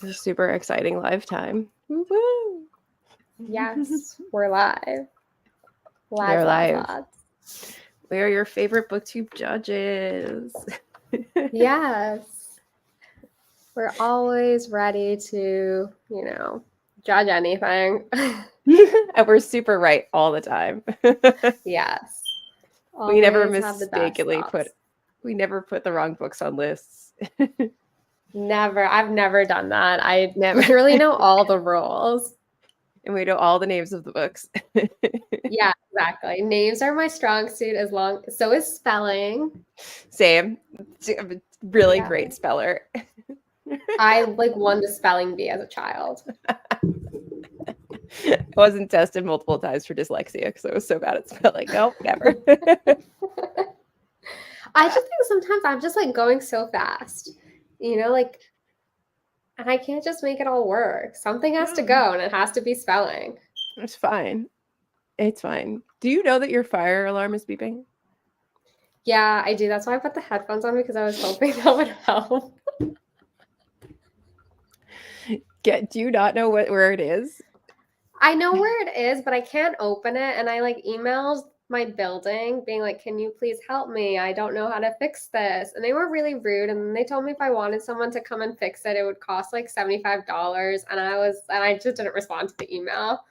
It's a super exciting live time. Woo-woo. Yes, we're live. We're live. Live. We are your favorite booktube judges. Yes. We're always ready to, judge anything. And we're super right all the time. Yes. We never Always have the best thoughts. we never put the wrong books on lists. Never. I've never done that. I Never. literally know all the rules. And we know all the names of the books. Yeah, exactly. Names are my strong suit so is spelling. Same. I'm a really Yeah. great speller. I won the spelling bee as a child. I wasn't tested multiple times for dyslexia because I was so bad at spelling. Nope, never. I just think sometimes I'm just going so fast, and I can't just make it all work. Something has to go, and it has to be spelling. It's fine. It's fine. Do you know that your fire alarm is beeping? Yeah, I do. That's why I put the headphones on because I was hoping that would help. Do you not know where it is? I know where it is, but I can't open it. And I emailed my building being like, can you please help me? I don't know how to fix this. And they were really rude. And they told me if I wanted someone to come and fix it, it would cost $75. And I just didn't respond to the email.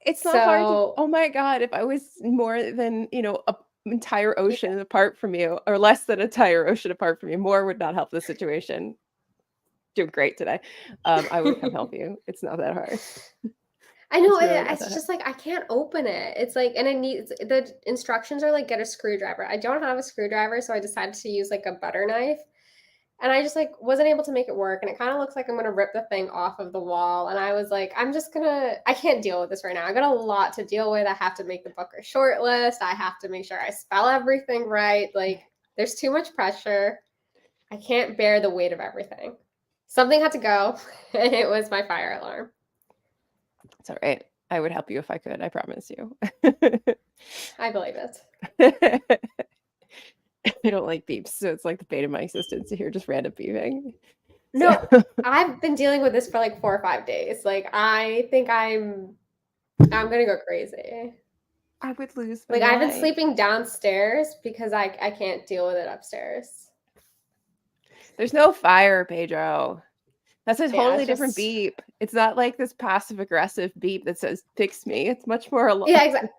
It's not hard to, oh my God, if I was more than, an entire ocean apart from you, or less than an entire ocean apart from you, more would not help the situation. Doing great today. I would come help you. It's not that hard. I know, it's just I can't open it. It's and it needs, the instructions are get a screwdriver. I don't have a screwdriver, so I decided to use a butter knife. And I just wasn't able to make it work. And it kind of looks like I'm going to rip the thing off of the wall. And I was like, I can't deal with this right now. I got a lot to deal with. I have to make the book a short list. I have to make sure I spell everything right. There's too much pressure. I can't bear the weight of everything. Something had to go, and it was my fire alarm. It's all right. I would help you if I could. I promise you. I believe it. I don't like beeps, so it's the bane of my existence to hear just random beeping. No, I've been dealing with this for 4 or 5 days. I think I'm gonna go crazy. I would lose my mind. I've been sleeping downstairs because I can't deal with it upstairs. There's no fire, Pedro. That's a totally different beep. It's not this passive aggressive beep that says "fix me." It's much more yeah, exactly.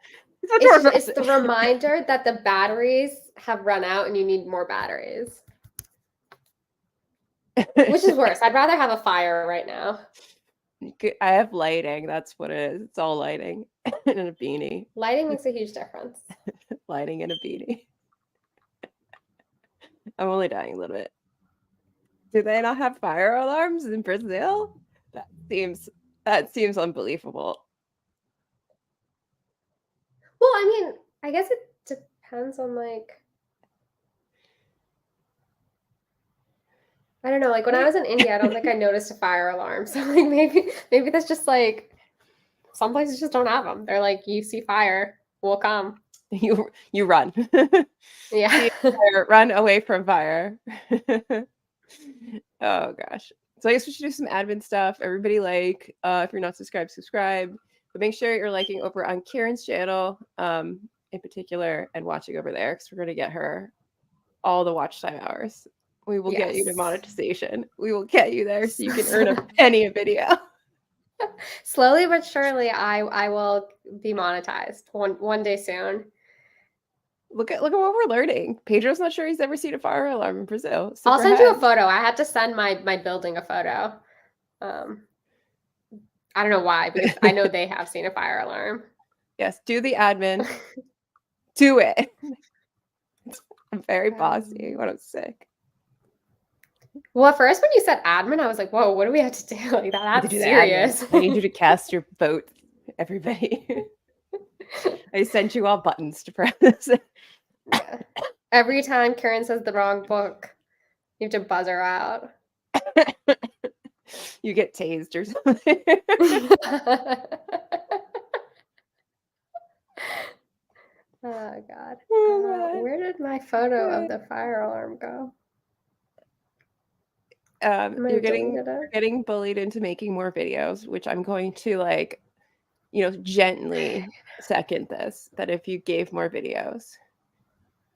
It's the reminder that the batteries have run out and you need more batteries. Which is worse. I'd rather have a fire right now. I have lighting. That's what it is. It's all lighting and a beanie. Lighting makes a huge difference. Lighting and a beanie. I'm only dying a little bit. Do they not have fire alarms in Brazil? That seems unbelievable. Well, I mean, I guess it depends on I don't know. When I was in India, I don't think I noticed a fire alarm. So maybe that's just some places just don't have them. They're you see fire, we'll come. You run. Yeah. Run away from fire. Oh gosh. So I guess we should do some admin stuff. Everybody if you're not subscribed, subscribe. But make sure you're liking over on Karen's channel, in particular, and watching over there because we're gonna get her all the watch time hours. We will get you to monetization. We will get you there so you can earn a penny a video. Slowly but surely, I will be monetized one day soon. Look at what we're learning. Pedro's not sure he's ever seen a fire alarm in Brazil. I'll send you a photo. I had to send my building a photo. I don't know why, because I know they have seen a fire alarm. Yes, do the admin. Do it. I'm very bossy when I'm sick. Well, at first when you said admin, I was like, whoa, what do we have to do? That's serious. I need you to cast your vote, everybody. I sent you all buttons to press. Yeah. Every time Karen says the wrong book, you have to buzz her out. You get tased or something. Oh, God. Where did my photo of the fire alarm go? I might have deleted you're it. getting bullied into making more videos, which I'm going to like, gently second this, that if you gave more videos.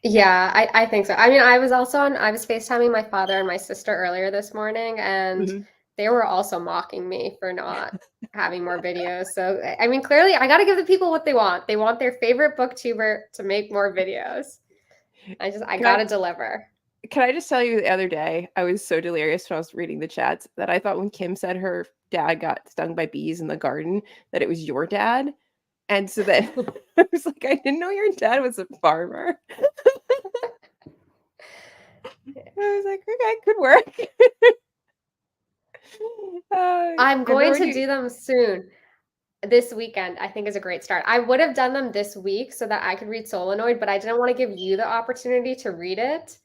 Yeah, I think so. I mean, I was FaceTiming my father and my sister earlier this morning, and Mhm. they were also mocking me for not having more videos. So, I mean, clearly, I got to give the people what they want. They want their favorite booktuber to make more videos. I Can got I to deliver. can I just tell you the other day, I was so delirious when I was reading the chats that I thought when Kim said her dad got stung by bees in the garden, that it was your dad. And so then I was like, I didn't know your dad was a farmer. I was like, okay, good work. I'm going Remember when to you do them soon. This weekend, I think, is a great start. I would have done them this week so that I could read Solenoid, but I didn't want to give you the opportunity to read it.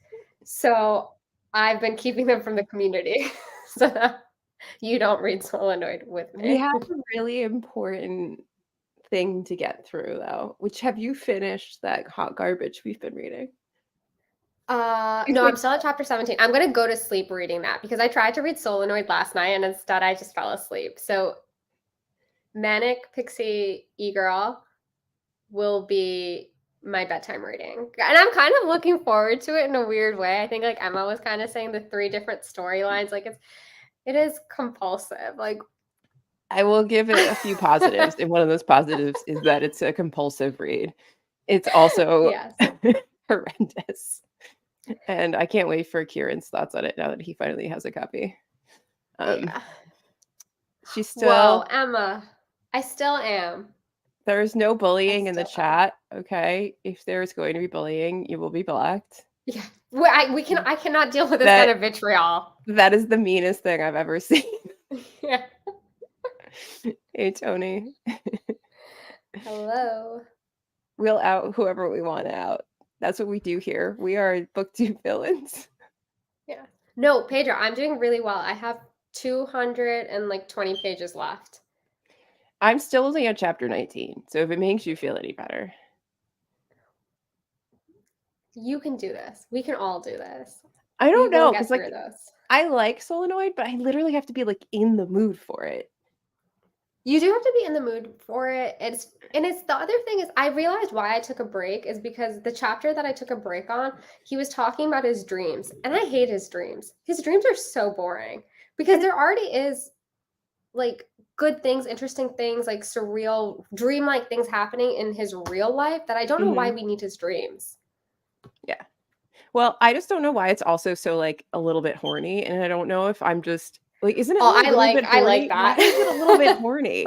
So I've been keeping them from the community so that you don't read Solenoid with we me. have a really important thing to get through though, which have you finished that hot garbage we've been reading? It's No, I'm like still at chapter 17. I'm gonna go to sleep reading that because I tried to read Solenoid last night and instead I just fell asleep. So Manic Pixie E-Girl will be my bedtime reading. And I'm kind of looking forward to it in a weird way. I think like Emma was kind of saying the three different storylines. Like it is compulsive. Like I will give it a few positives, and one of those positives is that it's a compulsive read. It's also yes. horrendous, and I can't wait for Kieran's thoughts on it now that he finally has a copy. Yeah. She's Whoa, still Emma. I still am. there's no I bullying in the still am. chat, okay? If there's going to be bullying, you will be blocked. Yeah. I cannot deal with this kind That of vitriol. that is the meanest thing I've ever seen. Yeah. Hey, Tony. Hello. We'll out whoever we want out. That's what we do here. We are booktube villains. Yeah. No, Pedro, I'm doing really well. I have 220 pages left. I'm still only on chapter 19, so if it makes you feel any better. You can do this. We can all do this. I We don't will know, get because through like this. I like Solenoid, but I literally have to be like in the mood for it. You do have to be in the mood for it. It's the other thing is I realized why I took a break is because the chapter that I took a break on, he was talking about his dreams, and I hate his dreams. His dreams are so boring because And there already is like good things, interesting things, like surreal, dreamlike things happening in his real life that I don't know why mhm, we need his dreams. yeah. Well, I just don't know why it's also so like a little bit horny, and I don't know if I'm just like, isn't it Oh, a little bit I like horny? Why that. is it a little bit horny?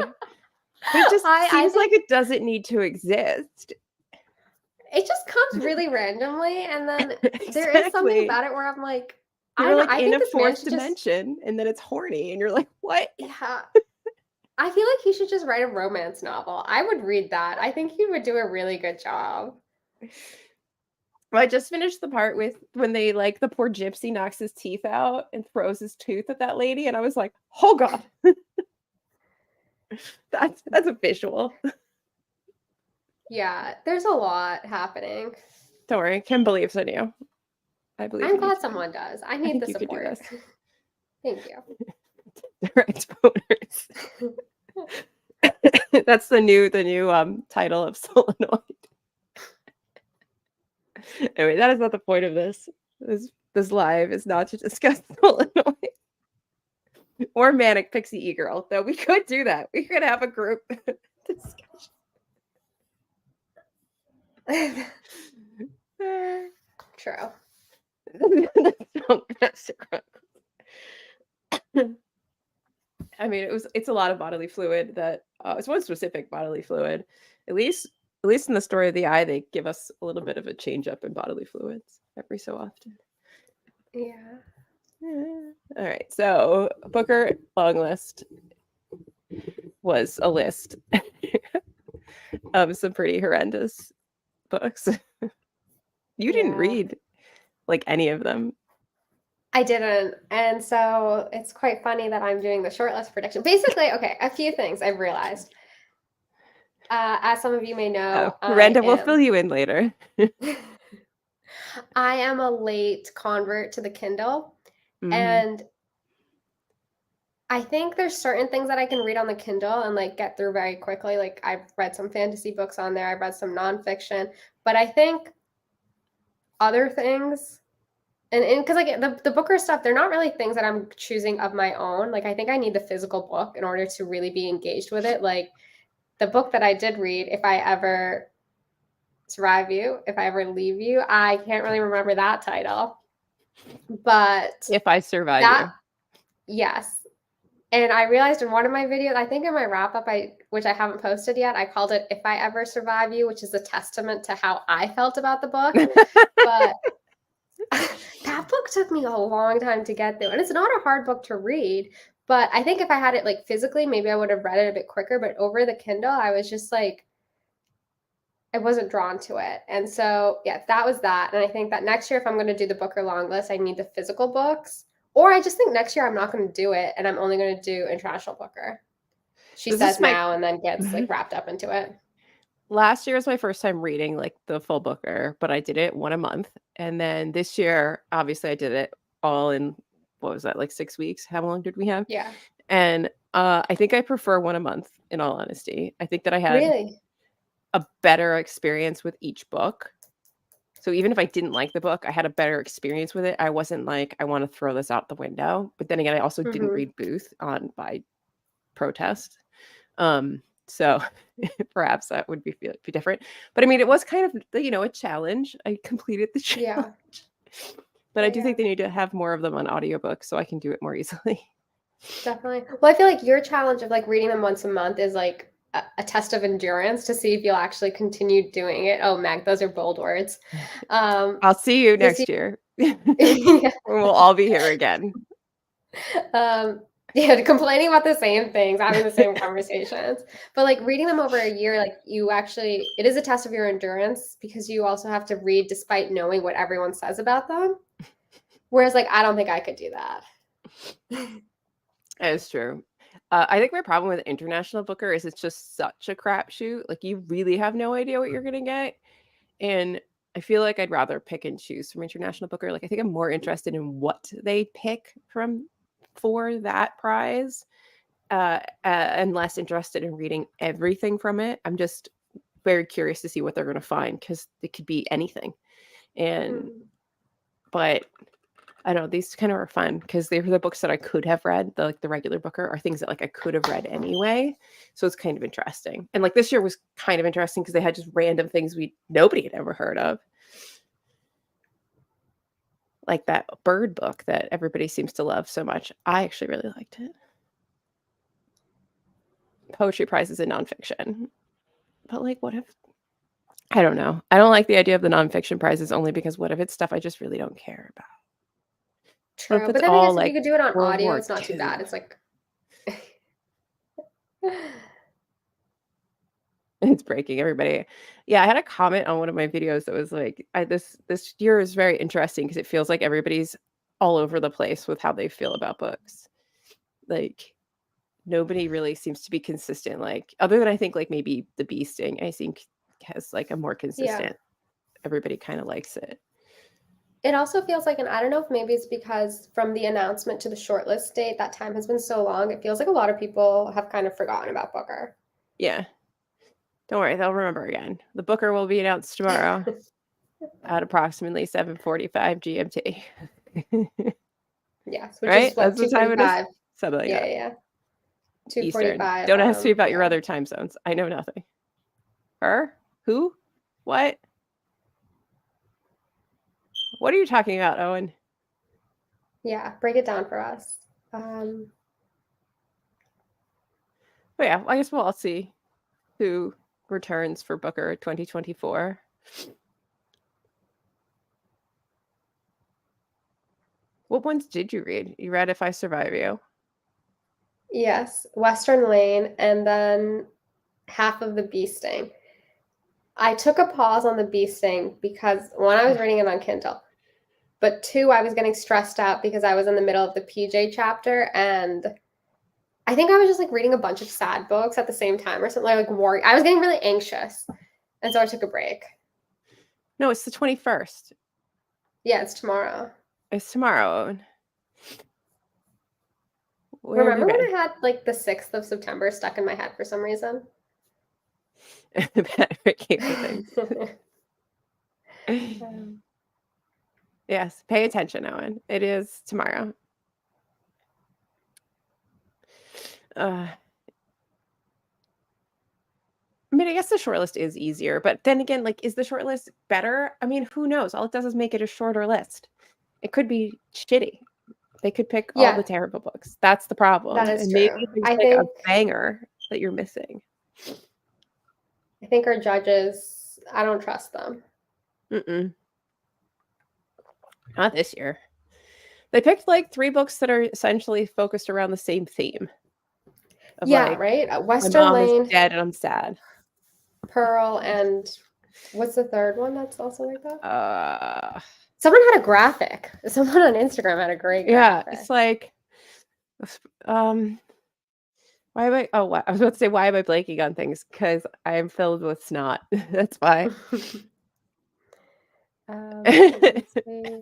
But it just I seems like think it doesn't need to exist. it just comes really randomly, and then there is something Exactly. about it where I'm like, I You're don't know. like I in think a this man fourth should just, dimension, and then it's horny, and you're like, what? yeah. I feel like he should just write a romance novel. I would read that. I think he would do a really good job. Well, I just finished the part with when they like the poor gypsy knocks his teeth out and throws his tooth at that lady, and I was like, oh god, that's a visual. Yeah, there's a lot happening. Don't worry, Kim believes in you. I believe I'm in you glad too. someone does. I I need the think you could do support. this. Thank you. Direct voters. That's the new title of Solenoid. Anyway, that is not the point of this. This live is not to discuss Solenoid or Manic Pixie E-Girl, though we could do that. We could have a group discussion. True. I mean, it's a lot of bodily fluid that it's one specific bodily fluid. At least in the story of the eye, they give us a little bit of a change up in bodily fluids every so often. Yeah. All right, so Booker long list was a list of some pretty horrendous books. You didn't Yeah. read like any of them. I didn't. And so it's quite funny that I'm doing the shortlist prediction. Basically, okay, a few things I've realized. As some of you may Oh, know, Miranda will fill you in later. I am a late convert to the Kindle. Mhm. And I think there's certain things that I can read on the Kindle and, like, get through very quickly, like, I've read some fantasy books on there, I've read some nonfiction, but I think other things and because like, the Booker stuff, they're not really things that I'm choosing of my own, like, I think I need the physical book in order to really be engaged with it, like, the book that I did read, If I Ever Survive You, If I Ever Leave You, I can't really remember that title, but If I Survive that You. yes. And I realized in one of my videos, I think in my wrap up, which I haven't posted yet, I called it If I Ever Survive You, which is a testament to how I felt about the book. But that book took me a long time to get through. And it's not a hard book to read. But I think if I had it like physically, maybe I would have read it a bit quicker. But over the Kindle, I was just like, I wasn't drawn to it. And so, yeah, that was that. And I think that next year, if I'm going to do the Booker long list, I need the physical books. Or I just think next year I'm not going to do it and I'm only going to do International Booker. She This says is my now and then gets like wrapped up into it. last year was my first time reading like the full Booker, but I did it one a month. And then this year, obviously I did it all in, what was that, like 6 weeks? How long did we have? Yeah. And I think I prefer one a month, in all honesty. I think that I had Really? a better experience with each book. So even if I didn't like the book, I had a better experience with it. I wasn't like, I want to throw this out the window. But then again, I also didn't Mm-hmm. read Booth on by protest. So perhaps that would be different. But I mean, it was kind of, a challenge. I completed the challenge. Yeah. But I do Yeah. think they need to have more of them on audiobooks so I can do it more easily. Definitely. Well, I feel like your challenge of like reading them once a month is like a test of endurance to see if you'll actually continue doing it. Oh, Meg, those are bold words. I'll see you To see, next year. yeah. We'll all be here again. Yeah, complaining about the same things, having the same conversations. But like reading them over a year, like you actually, it is a test of your endurance because you also have to read despite knowing what everyone says about them. Whereas, like, I don't think I could do that. That is true. I think my problem with International Booker is it's just such a crapshoot. Like, you really have no idea what you're going to get. And I feel like I'd rather pick and choose from International Booker. Like, I think I'm more interested in what they pick for that prize, and less interested in reading everything from it. I'm just very curious to see what they're going to find because it could be anything. And Mm. but I don't know, these kind of are fun because they were the books that I could have read. The regular Booker are things that like I could have read anyway. So it's kind of interesting. And like this year was kind of interesting because they had just random things nobody had ever heard of. Like that bird book that everybody seems to love so much. I actually really liked it. Poetry prizes in nonfiction. But like what if I don't know. I don't like the idea of the nonfiction prizes only because what if it's stuff I just really don't care about? What if True. it's But then I all guess if you like could do it on World audio, War it's not too II? bad. It's like It's breaking everybody. Yeah, I had a comment on one of my videos that was like, this year is very interesting because it feels like everybody's all over the place with how they feel about books. Like nobody really seems to be consistent. Like other than I think like maybe the Bee Sting, I think has like a more yeah. consistent. Everybody kind of likes it. It also feels like, and I don't know if maybe it's because from the announcement to the shortlist date, that time has been so long. It feels like a lot of people have kind of forgotten about Booker. Yeah. Don't worry, they'll remember again. The Booker will be announced tomorrow at approximately 7:45 GMT. Yes, which Right? is That's what, the time it is? 2:45. Something like Yeah, that. yeah. Eastern. 2:45. Don't ask me about your Yeah. other time zones. I know nothing. Her? Who? What? What are you talking about, Owen? Yeah, break it down for us. But yeah, I guess we'll all see who returns for Booker 2024. What ones did you read? You read If I Survive You. Yes, Western Lane, and then half of the Bee Sting. I took a pause on the Bee Sting because one, I was reading it on Kindle, but two, I was getting stressed out because I was in the middle of the PJ chapter, and I think I was just like reading a bunch of sad books at the same time or something, like worry. I was getting really anxious, and so I took a break. No, it's the 21st. Yeah, it's tomorrow. It's tomorrow, Owen. Where have you Remember when been? I had like the 6th of September stuck in my head for some reason? Advocate for things. Um, Yes, pay attention, Owen. It is tomorrow. Uh, I mean, I guess the shortlist is easier, but then again, like, is the shortlist better? I mean, who knows? All it does is make it a shorter list. It could be shitty. They could pick all the yeah, terrible books. That's the that problem. is And true. maybe there's I like a think banger that you're missing. I think our judges, I don't trust them. Mm-mm. Not this year. They picked like 3 books that are essentially focused around the same theme of Yeah, like, right? my Western mom is Lane, dead and I'm sad. Pearl, and what's the third one that's also like that? Uh, Someone had a graphic. Someone on Instagram had a great yeah, graphic. it's like, um, why am I? Oh, I was about to say, why am I blanking on things? Because I am filled with snot. That's why. Let me see.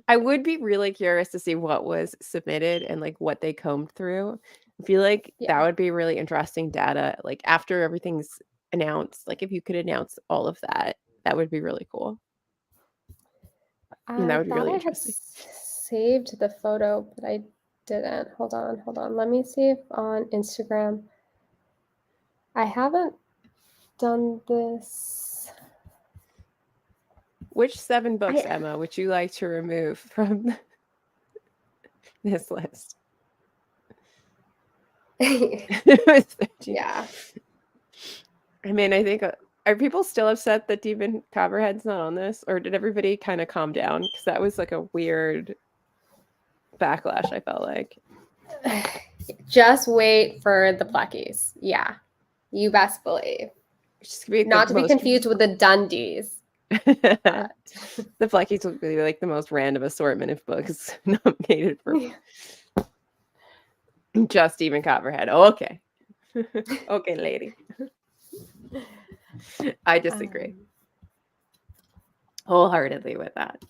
I would be really curious to see what was submitted and like what they combed through. I feel like that Yeah. would be really interesting data. Like after everything's announced, like if you could announce all of that, that would be really cool. And that I would be thought really I had interesting. saved the photo, but I didn't. Hold on. Let me see if on Instagram. I haven't done this. Which 7 books, I Emma, would you like to remove from this list? yeah. I mean, I think are people still upset that Demon Copperhead's not on this, or did everybody kind of calm down? Because that was like a weird backlash. I felt like. Just wait for the Pleckies. Yeah. You best believe. Just gonna be Not the to be most. confused with the Dundies. But The Blackies will be like the most random assortment of books nominated for just Demon Copperhead. Oh, okay. Okay, lady. I disagree wholeheartedly with that.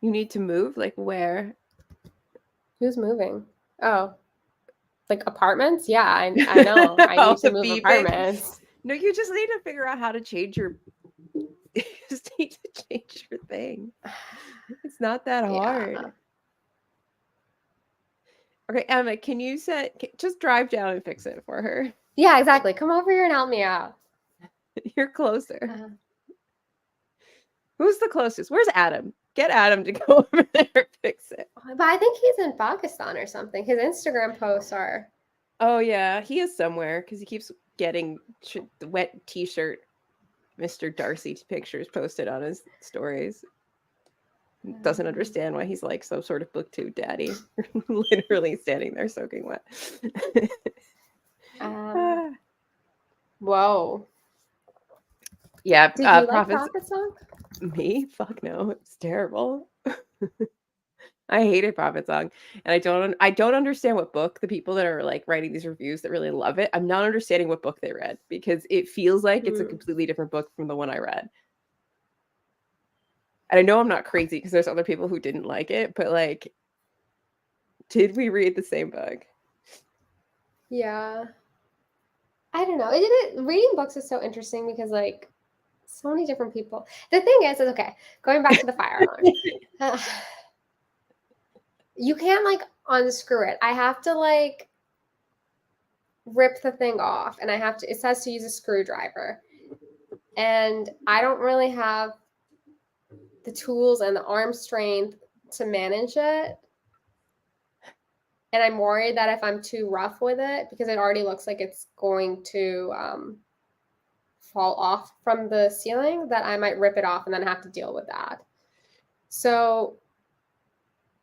You need to move? Like where? who's moving? Oh, like apartments? Yeah, I know. I Oh, need to the move beeping? apartments. No, you just need to figure out how to change your you just need to change your thing. It's not that Yeah. hard. Okay, Emma, can you just drive down and fix it for her? Yeah, exactly. Come over here and help me out. You're closer. Uh, Who's the closest? Where's Adam? Get Adam to go over there and fix it. but I think he's in Pakistan or something. His Instagram posts are. Oh yeah, he is somewhere because he keeps getting the wet T-shirt Mr. Darcy pictures posted on his stories. Doesn't understand why he's like some sort of booktube daddy, literally standing there soaking wet. Whoa. Yeah, Did you like Prophet's Prophet Song? me? Fuck no, it's terrible. I hated Prophet Song, and I don't understand what book the people that are like writing these reviews that really love it. I'm not understanding what book they read because it feels like it's a completely different book from the one I read. And I know I'm not crazy because there's other people who didn't like it, but like, did we read the same book? Yeah. I don't know. Reading books is so interesting because like so many different people. The thing is okay, going back to the fire alarm. You can't like unscrew it. I have to like rip the thing off and it says to use a screwdriver. And I don't really have the tools and the arm strength to manage it. And I'm worried that if I'm too rough with it, because it already looks like it's going to fall off from the ceiling, that I might rip it off and then have to deal with that. So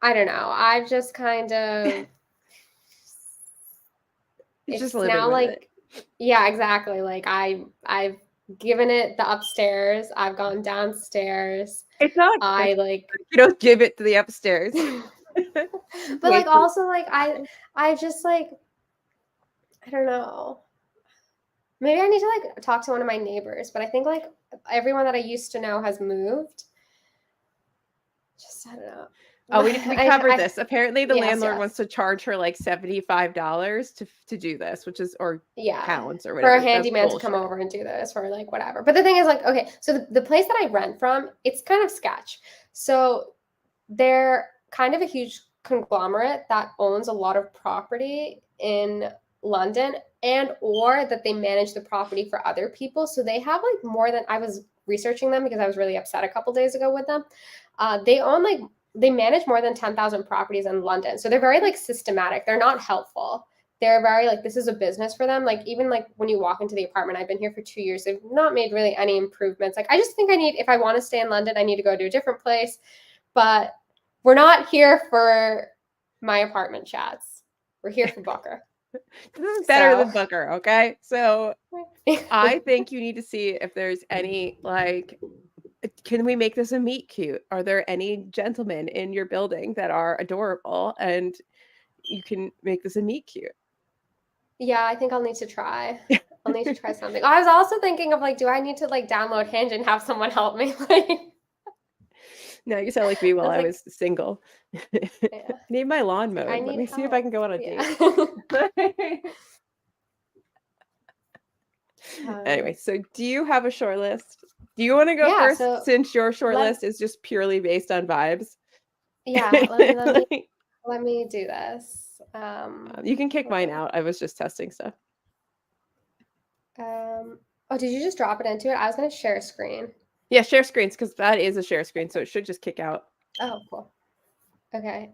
I don't know. I've just kind of Just it's living now with like it. yeah, exactly. Like I've given it the upstairs. I've gone downstairs. It's not I like you don't give it to the upstairs. but like Wait for also like I just like I don't know. Maybe I need to like talk to one of my neighbors, but I think like everyone that I used to know has moved. Just, I don't know. Oh, we covered this. Apparently, the Yes, landlord wants yes. to charge her like $75 to do this, which is, or Yeah. pounds or For a whatever. That's handyman to come bullshit. over and do this or like whatever. But the thing is like, okay, so the place that I rent from, it's kind of sketch. So they're kind of a huge conglomerate that owns a lot of property in London and or that they manage the property for other people. So they have like more than I was researching them because I was really upset a couple days ago with them. They own like they manage more than 10,000 properties in London. So they're very like systematic. They're not helpful. They're very like this is a business for them. Like even like when you walk into the apartment, I've been here for 2 years. They've not made really any improvements. Like I just think I need if I want to stay in London, I need to go to a different place. But we're not here for my apartment chats. We're here for Booker. This is better than Booker, okay? So I think you need to see if there's any like, can we make this a meet cute? Are there any gentlemen in your building that are adorable and you can make this a meet cute? Yeah, I think I'll need to try. I'll need to try something. I was also thinking of like, do I need to like download Hinge and have someone help me? Like, no, you sound like me while I was single. Yeah. Need my lawn mowed. I Let need me see if I can go on a yeah. date. Anyway, so do you have a short list? Do you want to go first so since your short list is just purely based on vibes? Yeah, let me do this. You can kick mine out. I was just testing stuff. Oh, did you just drop it into it? I was going to share a screen. Yeah, share screens because that is a share screen, so it should just kick out. Oh, cool. Okay.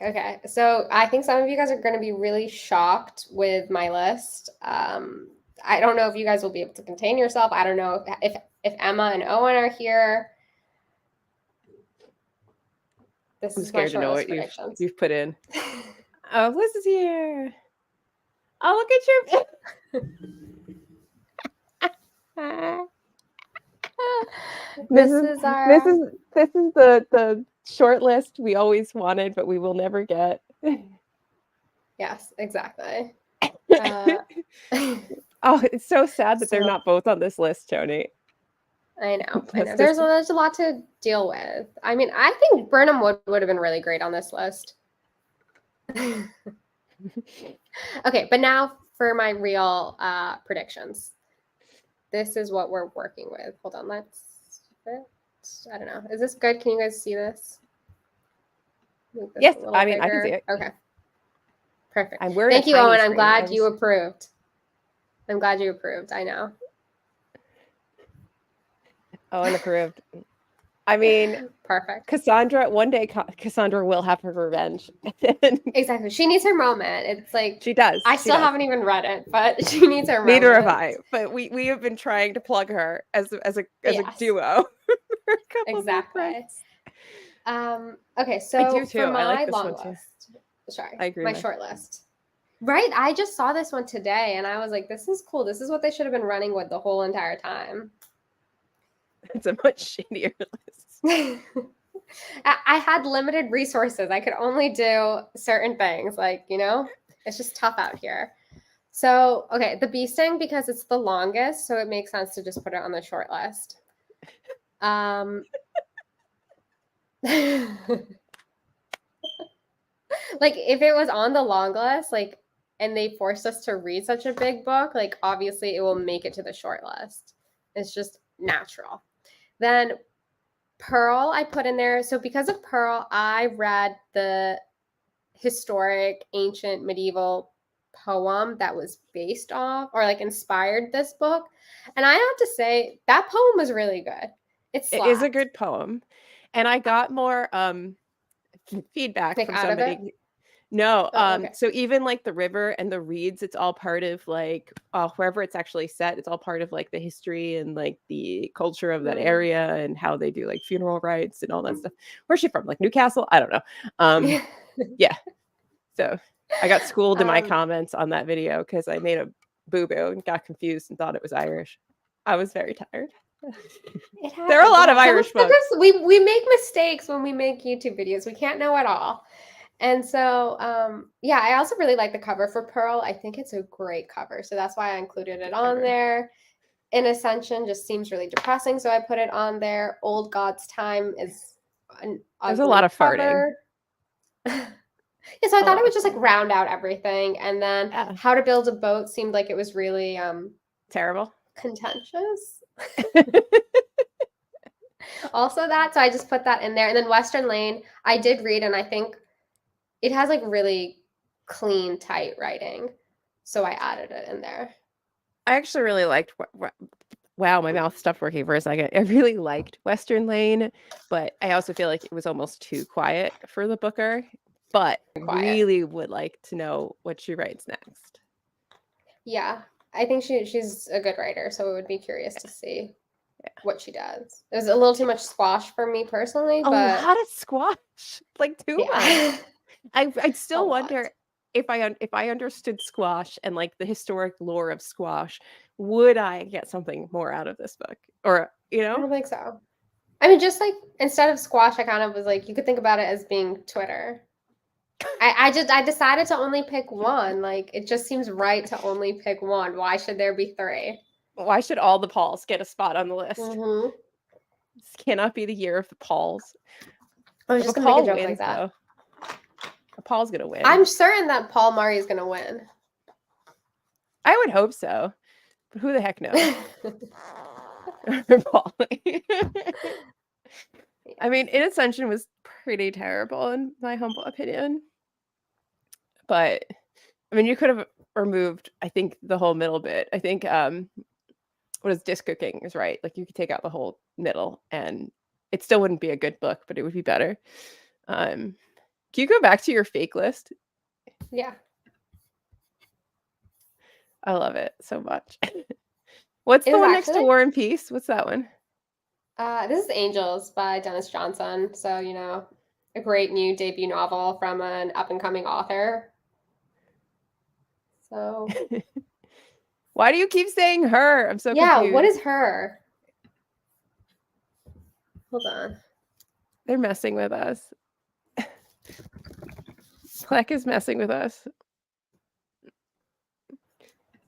Okay. So I think some of you guys are going to be really shocked with my list. I don't know if you guys will be able to contain yourself. I don't know if Emma and Owen are here. This I'm is my scared to know what predictions. you've put in. Oh, Liz is here. Oh, look at your. This is the short list we always wanted, but we will never get. Yes, exactly. Oh, it's so sad that they're not both on this list, Tony. I know. There's a lot to deal with. I mean, I think Burnham Wood would have been really great on this list. Okay, but now for my real predictions. This is what we're working with. Hold on, let's fit. I don't know. Is this good? Can you guys see this? Yes, I mean, I can see it. Okay. Perfect. Thank you, Owen. I'm glad you approved. I'm glad you approved. I know. Owen approved. I mean, perfect. Cassandra, one day Cassandra will have her revenge. Exactly. She needs her moment. It's like she does. I still haven't even read it, but she needs her moment. Neither have I. But we have been trying to plug her as a duo. Exactly. Okay, so I do too. for my I like this long one list. Sorry. I agree. My short list. Right. I just saw this one today and I was like, this is cool. This is what they should have been running with the whole entire time. It's a much shittier list. I had limited resources. I could only do certain things. Like, it's just tough out here. So, okay, the bee sting, because it's the longest, so it makes sense to just put it on the short list. Like, if it was on the long list, like, and they forced us to read such a big book, like, obviously it will make it to the short list. It's just natural. Then Pearl, I put in there. So because of Pearl, I read the historic, ancient, medieval poem that was based off or like inspired this book. And I have to say that poem was really good. It is a good poem. And I got more feedback from somebody. No, okay. So even like the river and the reeds, it's all part of like wherever it's actually set, it's all part of like the history and like the culture of that area and how they do like funeral rites and all that stuff. Where's she from? Like Newcastle? I don't know. Yeah. So I got schooled in my comments on that video because I made a boo-boo and got confused and thought it was Irish. I was very tired. There are a lot of Irish folks. We make mistakes when we make YouTube videos. We can't know it all. And so, yeah, I also really like the cover for Pearl. I think it's a great cover. So that's why I included it on there. In Ascension just seems really depressing, so I put it on there. Old God's Time is an There's a lot ugly of farting. cover. Yeah, so I thought it would just like round out everything. And then How to Build a Boat seemed like it was really terrible. Contentious. Also that, so I just put that in there. And then Western Lane, I did read, and I think it has like really clean, tight writing. So I added it in there. I actually really liked wow, my mouth stopped working for a second. I really liked Western Lane, but I also feel like it was almost too quiet for the booker. But I really would like to know what she writes next. Yeah, I think she's a good writer, so I would be curious to see what she does. It was a little too much squash for me personally, but a lot of squash, like too much. I'd still wonder if I understood squash and like the historic lore of squash, would I get something more out of this book? Or, you know? I don't think so. I mean, just like instead of squash, I kind of was like, you could think about it as being Twitter. I decided to only pick one. Like, it just seems right to only pick one. Why should there be three? Why should all the Pauls get a spot on the list? Mm-hmm. This cannot be the year of the Pauls. I was just gonna make a joke wins, like that. Though, Paul's gonna win. I'm certain that Paul Murray is gonna win. I would hope so, but who the heck knows? Paul. I mean, In Ascension was pretty terrible in my humble opinion. But I mean, you could have removed, I think, the whole middle bit. I think what is disc cooking is right. Like you could take out the whole middle and it still wouldn't be a good book, but it would be better. Can you go back to your fake list? Yeah. I love it so much. What's the one next to War and Peace? What's that one? This is Angels by Dennis Johnson. So, you know, a great new debut novel from an up-and-coming author. So why do you keep saying her? I'm so confused. Yeah, what is her? Hold on. They're messing with us. Pleck is messing with us.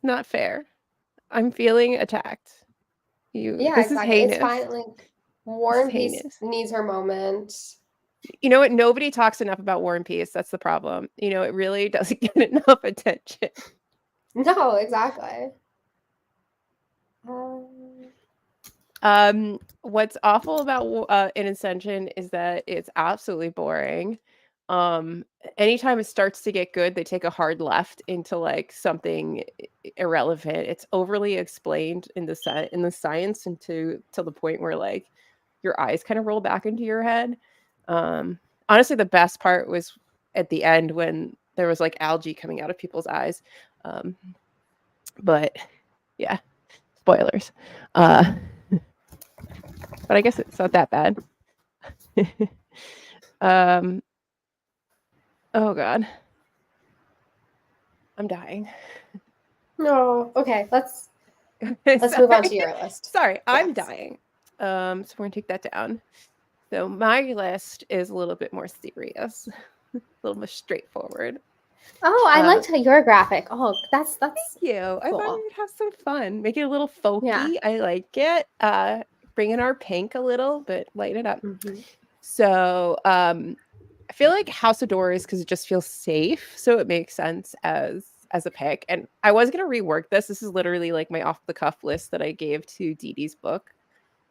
Not fair. I'm feeling attacked. This is heinous. It's fine. Like War and Peace needs her moment. You know what? Nobody talks enough about War and Peace. That's the problem. You know, it really doesn't get enough attention. No, exactly. What's awful about In Ascension is that it's absolutely boring. Anytime it starts to get good, they take a hard left into like something irrelevant. It's overly explained in the science and to the point where like your eyes kind of roll back into your head. Honestly, the best part was at the end when there was like algae coming out of people's eyes. But yeah, spoilers. But I guess it's not that bad. Oh God. I'm dying. No. Okay, let's move on to your list. Sorry, yes. I'm dying. So we're gonna take that down. So my list is a little bit more serious, a little more straightforward. Oh, I liked your graphic. Oh, that's thank you. Cool. I thought we'd have some fun. Make it a little folky. Yeah. I like it. Bring in our pink a little, but light it up. Mm-hmm. So I feel like House of Doors because it just feels safe, so it makes sense as a pick. And I was gonna rework this. This is literally like my off the cuff list that I gave to Dee Dee's book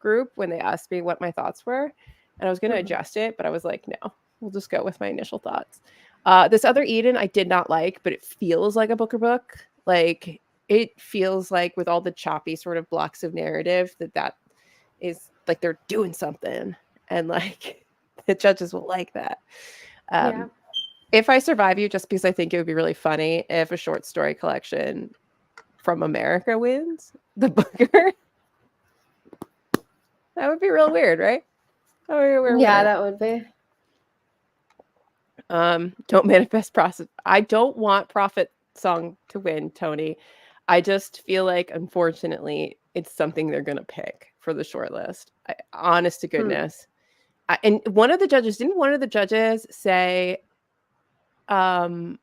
group when they asked me what my thoughts were, and I was gonna adjust it, but I was like, no, we'll just go with my initial thoughts. This other Eden I did not like, but it feels like a Booker book. Like it feels like with all the choppy sort of blocks of narrative that is like they're doing something, and like the judges will like that. Yeah. If I Survive You, just because I think it would be really funny if a short story collection from America wins the Booker. That would be real weird, right? That would be. Don't manifest process. I don't want Prophet Song to win, Tony. I just feel like, unfortunately, it's something they're going to pick for the shortlist. Honest to goodness. And didn't one of the judges say that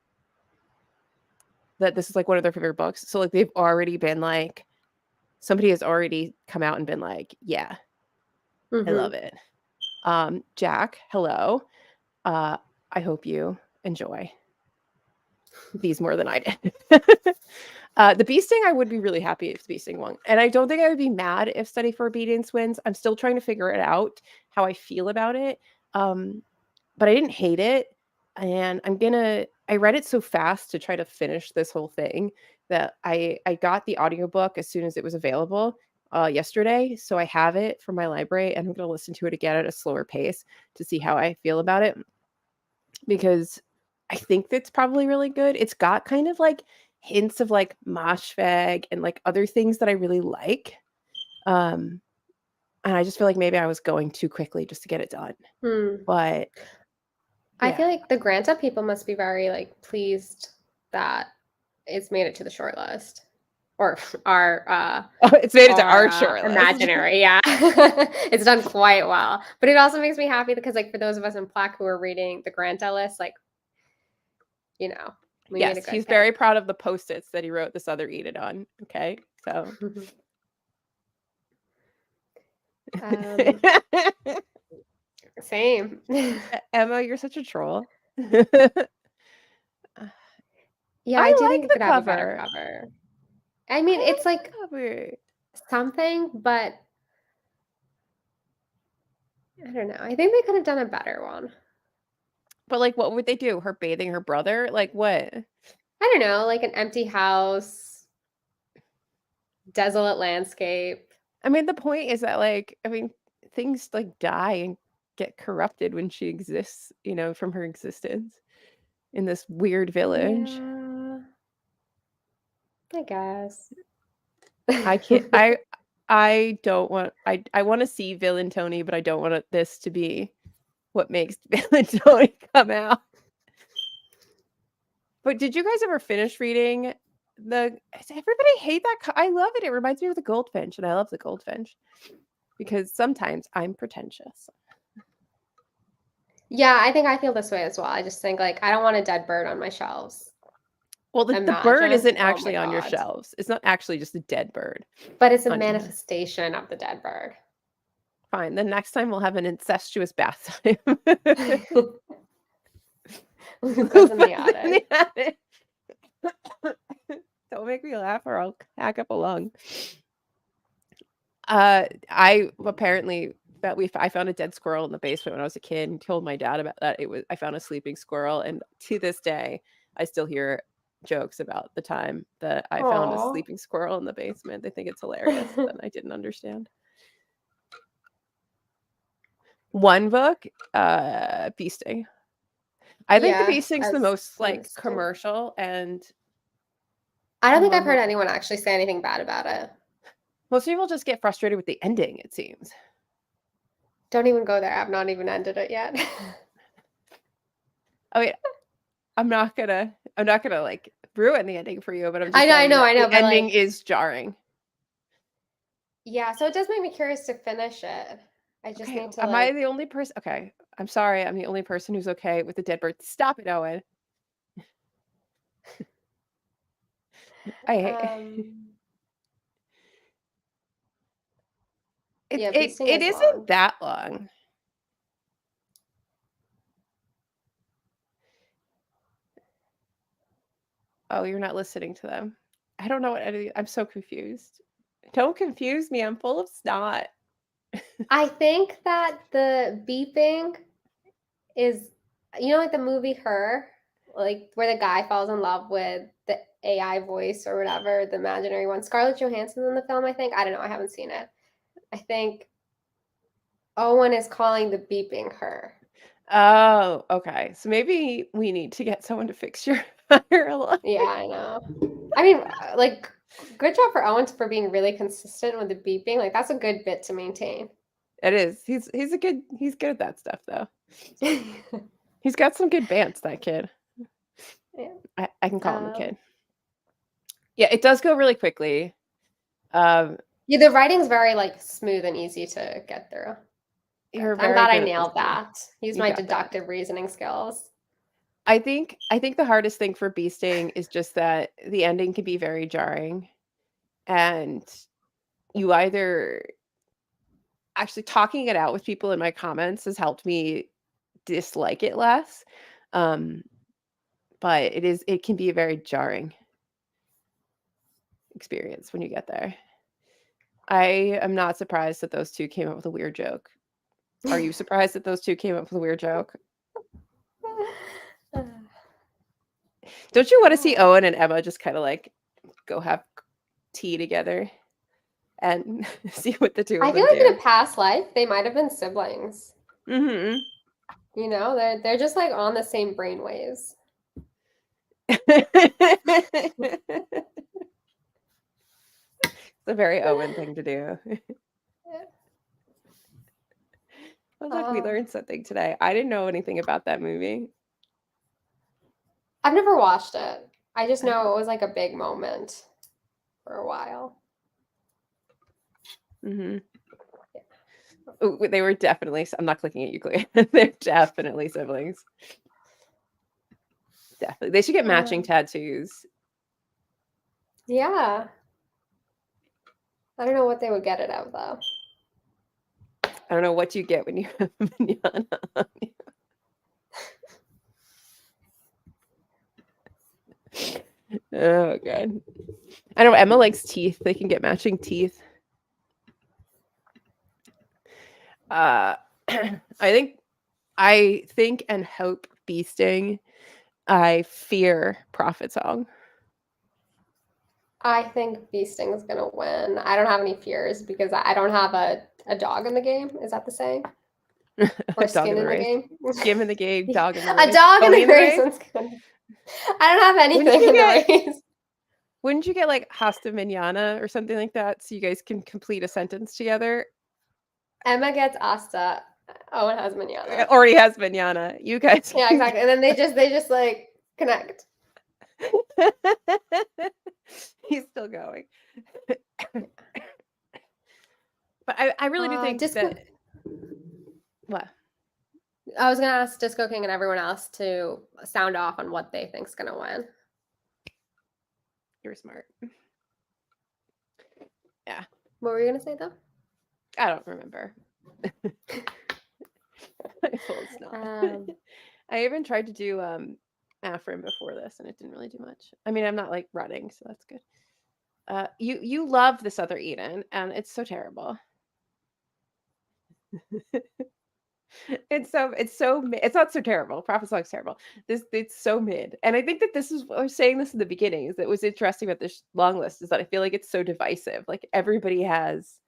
this is like one of their favorite books? So like they've already been like somebody has already come out and been like, yeah, I love it. Jack, hello. I hope you enjoy these more than I did. The bee sting, I would be really happy if the bee sting won. And I don't think I would be mad if Study for Obedience wins. I'm still trying to figure it out, how I feel about it. But I didn't hate it. And I read it so fast to try to finish this whole thing that I got the audiobook as soon as it was available yesterday. So I have it from my library and I'm going to listen to it again at a slower pace to see how I feel about it. Because I think that's probably really good. It's got kind of like hints of like Moshfegh and like other things that I really like. And I just feel like maybe I was going too quickly just to get it done. But I feel like the Granta people must be very like pleased that it's made it to the shortlist. Or our it's made it to our shortlist. Imaginary, yeah. It's done quite well. But it also makes me happy because like for those of us in Plaque who are reading the Granta list, like, we made a good he's pick. very proud of the post-its that he wrote this other Eat It on. Okay, so same. Emma, you're such a troll. Yeah, I do like think it the could have a better cover. I mean, it's like something, but I don't know. I think they could have done a better one. But like, what would they do? Her bathing her brother? Like what? I don't know, like an empty house, desolate landscape. I mean, the point is that like, I mean, things like die and get corrupted when she exists, from her existence in this weird village. Yeah, I guess. I can't. I don't want. I want to see Villain Tony, but I don't want this to be what makes Villain Tony come out. But did you guys ever finish reading everybody hate that? I love it. It reminds me of the Goldfinch, and I love the Goldfinch because sometimes I'm pretentious. Yeah, I think I feel this way as well. I just think like I don't want a dead bird on my shelves. Well, the bird isn't actually on your shelves. It's not actually just a dead bird. But it's a manifestation of the dead bird. Fine. Then next time we'll have an incestuous bath time. Who goes in the attic? Don't make me laugh or I'll hack up a lung. I apparently I found a dead squirrel in the basement when I was a kid and told my dad about that. I found a sleeping squirrel, and to this day I still hear jokes about the time that I found a sleeping squirrel in the basement. They think it's hilarious, and I didn't understand. One book, Bee Sting. I think the Bee Sting's the most like commercial, and I don't think I've heard anyone actually say anything bad about it. Most people just get frustrated with the ending, it seems. Don't even go there. I've not even ended it yet. I mean, I'm not gonna like ruin the ending for you, but I'm just I know. The ending is jarring. Yeah, so it does make me curious to finish it. I just need to. Am I the only person? Okay, I'm sorry. I'm the only person who's okay with the dead bird. Stop it, Owen. It isn't that long. Oh, you're not listening to them. I don't know what I'm so confused. Don't confuse me. I'm full of snot. I think that the beeping is, like the movie Her, like where the guy falls in love with the AI voice or whatever, the imaginary one. Scarlett Johansson's in the film, I think. I don't know. I haven't seen it. I think Owen is calling the beeping her. Oh, okay. So maybe we need to get someone to fix your fire alarm. Yeah, I know. I mean, like, good job for Owen for being really consistent with the beeping. Like, that's a good bit to maintain. It is. He's good at that stuff though. He's got some good bands, that kid. Yeah. I can call him a kid. Yeah, it does go really quickly. Yeah, the writing's very like smooth and easy to get through. I'm glad I nailed that. Use my deductive reasoning skills. I think the hardest thing for Bee Sting is just that the ending can be very jarring, and you either actually talking it out with people in my comments has helped me dislike it less. But it can be a very jarring experience when you get there. I am not surprised that those two came up with a weird joke. Are you surprised that those two came up with a weird joke? Don't you want to see Owen and Emma just kind of like go have tea together and see what the two of them do? I feel like in a past life they might have been siblings. Mm-hmm. You know, they're just like on the same brain waves. It's a very Owen thing to do. Sounds like we learned something today. I didn't know anything about that movie. I've never watched it. I just know it was like a big moment for a while. Mm-hmm. Yeah. They were definitely, I'm not clicking at you, Claire. They're definitely siblings. Definitely. They should get matching tattoos. Yeah. I don't know what they would get it of, though. I don't know what you get when you have manana on you. Oh, God. I know Emma likes teeth. They can get matching teeth. I think and hope Bee Sting. I fear Prophet Song. I think Bee Sting's gonna win. I don't have any fears because I don't have a dog in the game. Is that the saying? Or skin in the game? Skin in the game, dog in the race. A dog in the race. I don't have anything in the race. Wouldn't you get like hasta mañana or something like that so you guys can complete a sentence together? Emma gets hasta. Owen has mañana. It already has mañana. You guys. Yeah, exactly. And then they just like connect. He's still going. But I really do think that. What? I was gonna ask Disco King and everyone else to sound off on what they think's gonna win. You're smart. Yeah. What were you gonna say though? I don't remember. I even tried to do Afrin before this and it didn't really do much. I mean, I'm not like running, so that's good. You love This Other Eden and it's so terrible. It's not so terrible. Prophet Song's terrible. It's so mid. And I think that this is what I was saying this in the beginning is that was interesting about this long list is that I feel like it's so divisive. Like everybody has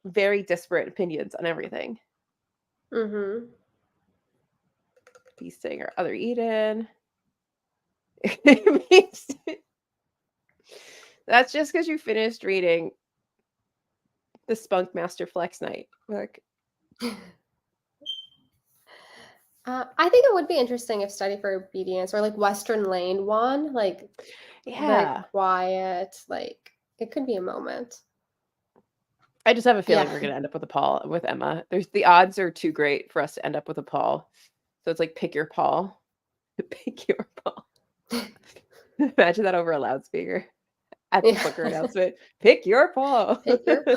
very disparate opinions on everything. Mm-hmm. Bee Sting or Other Eden. That's just because you finished reading the Spunk Master Flex Night book. I think it would be interesting if Study for Obedience or like Western Lane won. Like, yeah, quiet. Like, it could be a moment. I just have a feeling we're gonna end up with a Paul with Emma. The odds are too great for us to end up with a Paul. So it's like pick your Paul. Pick your Paul. Imagine that over a loudspeaker at the Booker announcement. Pick your Paul. Pick your Paul.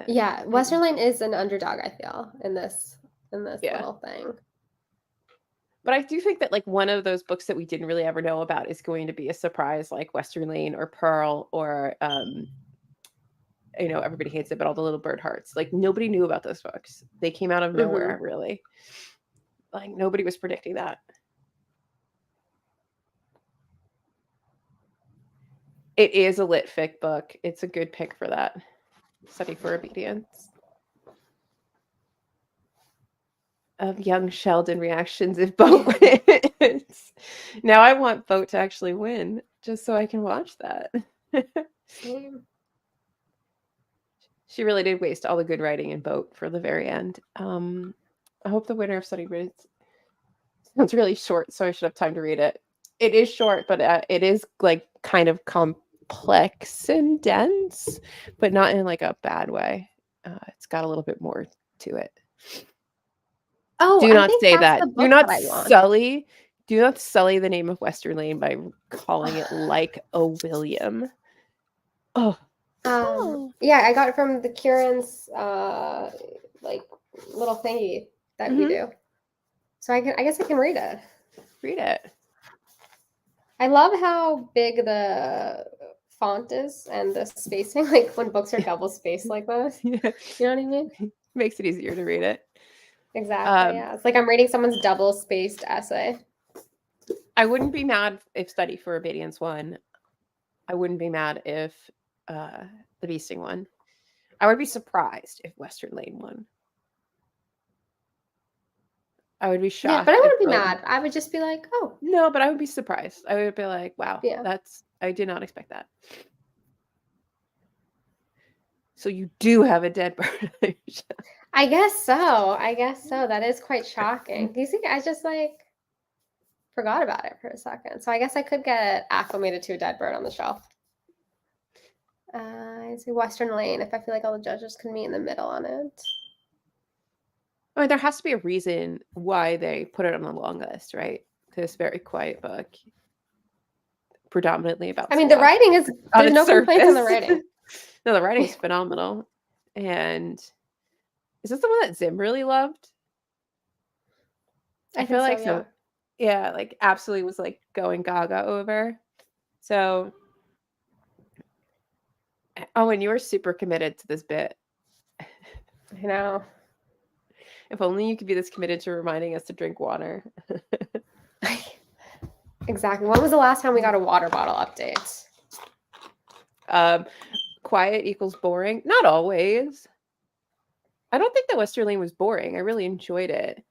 Yeah, Western Lane is an underdog, I feel, in this little thing. But I do think that like one of those books that we didn't really ever know about is going to be a surprise, like Western Lane or Pearl or Everybody Hates It, but All the Little Bird Hearts. Like nobody knew about those books. They came out of nowhere, really. Like nobody was predicting that. It is a lit fic book. It's a good pick for that. Study for Obedience. Of young Sheldon reactions if Boat wins. Now I want Boat to actually win just so I can watch that. She really did waste all the good writing in Boat for the very end. I hope the winner of Study for Obedience sounds really short, so I should have time to read it. It is short, but it is like kind of complex and dense, but not in like a bad way. It's got a little bit more to it. Oh, do not say that. Do not sully Do not sully the name of Western Lane by calling it like a William. Oh. Yeah, I got it from the Kieran's like little thingy that we do. So I guess I can read it. Read it. I love how big the font is and the spacing, like when books are double spaced like this. Yeah. You know what I mean? Makes it easier to read it. Exactly. Yeah. It's like I'm reading someone's double spaced essay. I wouldn't be mad if Study for Obedience won. I wouldn't be mad if The Beasting won. I would be surprised if Western Lane won. I would be shocked. Yeah, but I wouldn't be mad. I would just be like, oh. No, but I would be surprised. I would be like, wow, yeah. I did not expect that. So you do have a dead bird. I guess so. That is quite shocking. You see, I just like forgot about it for a second. So I guess I could get acclimated to a dead bird on the shelf. I say Western Lane if I feel like all the judges can meet in the middle on it. I mean, there has to be a reason why they put it on the long list, right? This very quiet book, predominantly about. I mean, the writing is there's no complaints on the writing. No, the writing is phenomenal. And is this the one that Zim really loved? I feel like so. Yeah, like absolutely was like going gaga over. So, oh, and you were super committed to this bit. I know. If only you could be this committed to reminding us to drink water. Exactly. When was the last time we got a water bottle update? Quiet equals boring. Not always. I don't think that Western Lane was boring. I really enjoyed it.